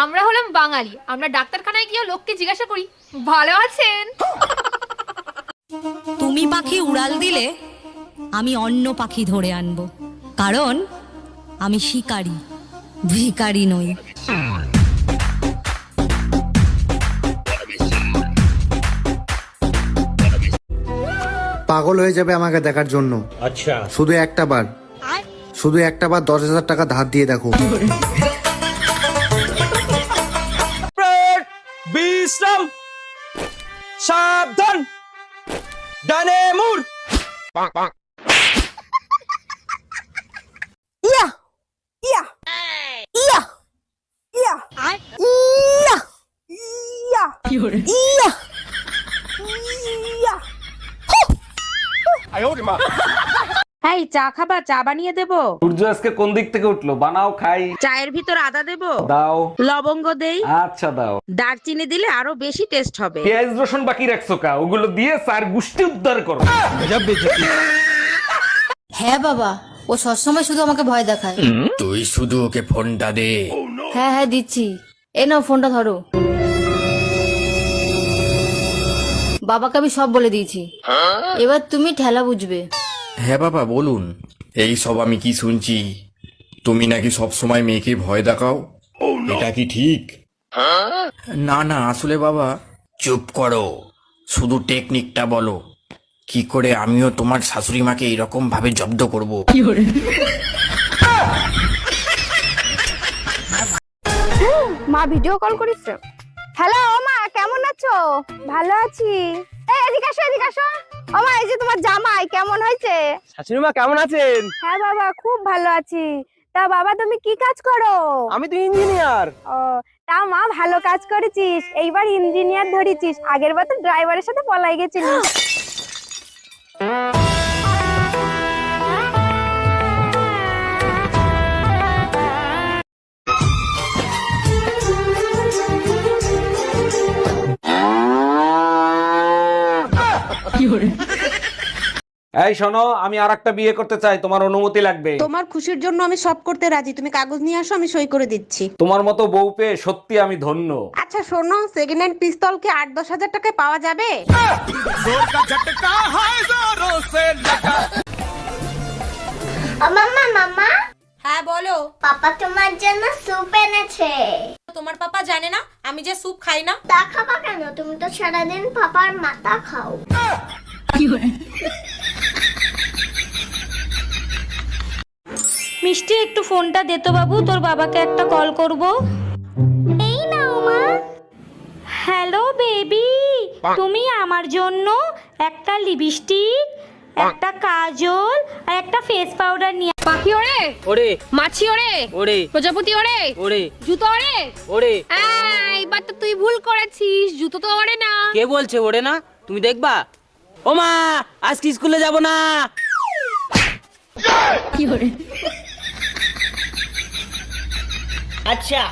আমরা হলাম বাঙালি, আমরা ডাক্তারখানায় গিয়ে লোককে জিজ্ঞাসা করি ভালো আছেন। তুমি পাখি উড়াল দিলে আমি অন্য পাখি ধরে আনবো, কারণ আমি শিকারী, ভিখারি নই। পাগল হয়ে যাবে আমাকে দেখার জন্য। আচ্ছা, শুধু একটা বার 10,000 টাকা ধার দিয়ে দেখো। বিশ্রাম, সাবধান, ডানে মুড়। ইয়া ইয়া ইয়া ইয়া ইয়া ইয়া ইয়া ইয়া। এই চা খাবা? চা বানিয়ে দেবো? সূর্য আজকে কোন দিক থেকে উঠলো? বানাও খাই। চায়ের ভিতর আদা দেবো? দাও। লবঙ্গ দেই? আচ্ছা দাও। দারচিনি দিলে আরো বেশি টেস্ট হবে। পেঁয়াজ রসুন বাকি রাখছো কা? ওগুলো দিয়ে চার গুষ্টি উদ্ধার করো। হ্যাঁ বাবা, ও সবসময় শুধু আমাকে ভয় দেখায়। তুই শুধু ওকে ফোনটা দে। হ্যাঁ হ্যাঁ দিচ্ছি, এ নাও ফোনটা ধরো। বাবাকে আমি সব বলে দিয়েছি, এবার তুমি ঠেলা বুঝবে। হ্যাঁ বাবা বলুন। এই সব আমি কি শুনছি? তুমি নাকি সব সময় মেয়েকে ভয় দেখাও, এটা কি ঠিক? না না, আসলে বাবা। চুপ করো, শুধু টেকনিকটা বলো, কি করে আমিও তোমার শাশুড়ি মাকে এরকম ভাবে জব্দ করব। মা ভিডিও কল করেছে। হ্যালো মা, কেমন আছো? ভালো আছি। এই এদিকে আসো, এদিকে আসো। ও মা, এই যে তোমার জামাই কেমন হয়েছে? শাশুড়ি মা কেমন আছেন? হ্যাঁ বাবা, খুব ভালো আছি। তা বাবা তুমি কি কাজ করো? আমি তো ইঞ্জিনিয়ার। ও, তা মা ভালো কাজ করেছিস, এইবার ইঞ্জিনিয়ার ধরেছিস, আগের বার তো ড্রাইভারের সাথে পলাই গেছিলিস। এই শোনো, আমি আরেকটা বিয়ে করতে চাই, তোমার অনুমতি লাগবে। তোমার খুশির জন্য আমি সব করতে রাজি, তুমি কাগজ নিয়ে আসো, আমি সই করে দিচ্ছি। তোমার মতো বউ পেয়ে সত্যি আমি ধন্য। আচ্ছা শোনো, সেকেন্ড হ্যান্ড পিস্তল কি 8-10 হাজার টাকায় পাওয়া যাবে? মাম্মা মাম্মা, হ্যাঁ বলো। পাপা তোমার জন্য স্যুপ এনেছে। তোমার পাপা জানে না আমি যে স্যুপ খাই না? তা খাবা কেন? তুমি তো সারাদিন পাপার মাথা খাও। মিষ্টি, একটু ফোনটা দে তো বাবু, তোর বাবাকে একটা কল করব। এই নাও মা। হ্যালো বেবি, তুমি আমার জন্য একটা লিপস্টিক, একটা কাজল আর একটা ফেস পাউডার নিয়ে। পাখি ওরে ওরে মাছি ওরে ওরে প্রজাপতি ওরে ওরে জুতো ওরে ওরে। এইবার তো তুই ভুল করেছিস, জুতো তো ওরে না। কে বলছে ওরে না? তুমি দেখবা। ও মা, আজকে স্কুলে যাব না। আচ্ছা